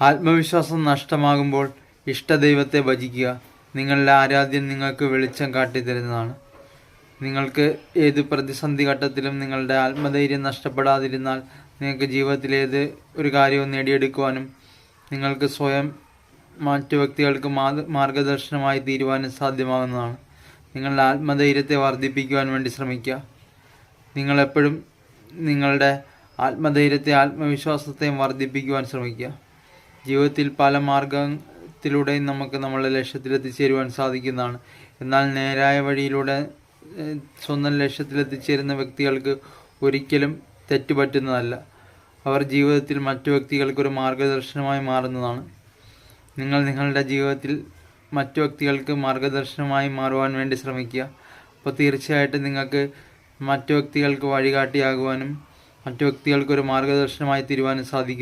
ആത്മവിശ്വാസം നഷ്ടമാകുമ്പോൾ ഇഷ്ടദൈവത്തെ ഭജിക്കുക. നിങ്ങളുടെ ആരാധ്യൻ നിങ്ങൾക്ക് വെളിച്ചം കാട്ടിത്തരുന്നതാണ്. നിങ്ങൾക്ക് ഏത് പ്രതിസന്ധി ഘട്ടത്തിലും നിങ്ങളുടെ ആത്മധൈര്യം നഷ്ടപ്പെടാതിരുന്നാൽ നിങ്ങൾക്ക് ജീവിതത്തിൽ ഏത് ഒരു കാര്യവും നേടിയെടുക്കുവാനും നിങ്ങൾക്ക് സ്വയം മറ്റു വ്യക്തികൾക്ക് മാർഗദർശനമായി തീരുവാനും സാധ്യമാകുന്നതാണ്. നിങ്ങളുടെ ആത്മധൈര്യത്തെ വർദ്ധിപ്പിക്കുവാൻ വേണ്ടി ശ്രമിക്കുക. നിങ്ങളെപ്പോഴും നിങ്ങളുടെ ആത്മധൈര്യത്തെ ആത്മവിശ്വാസത്തെയും വർദ്ധിപ്പിക്കുവാൻ ശ്രമിക്കുക. ജീവിതത്തിൽ പല മാർഗത്തിലൂടെയും നമുക്ക് നമ്മളുടെ ലക്ഷ്യത്തിലെത്തിച്ചേരുവാൻ സാധിക്കുന്നതാണ്. എന്നാൽ നേരായ വഴിയിലൂടെ സ്വന്തം ലക്ഷ്യത്തിലെത്തിച്ചേരുന്ന വ്യക്തികൾക്ക് ഒരിക്കലും തെറ്റുപറ്റുന്നതല്ല. അവർ ജീവിതത്തിൽ മറ്റു വ്യക്തികൾക്കൊരു മാർഗദർശനമായി മാറുന്നതാണ്. നിങ്ങൾ നിങ്ങളുടെ ജീവിതത്തിൽ മറ്റു വ്യക്തികൾക്ക് മാർഗദർശനമായി മാറുവാൻ വേണ്ടി ശ്രമിക്കുക. അപ്പോൾ തീർച്ചയായിട്ടും നിങ്ങൾക്ക് മറ്റു വ്യക്തികൾക്ക് വഴികാട്ടിയാകുവാനും മറ്റു വ്യക്തികൾക്കൊരു മാർഗദർശനമായി തീരുവാനും സാധിക്കും.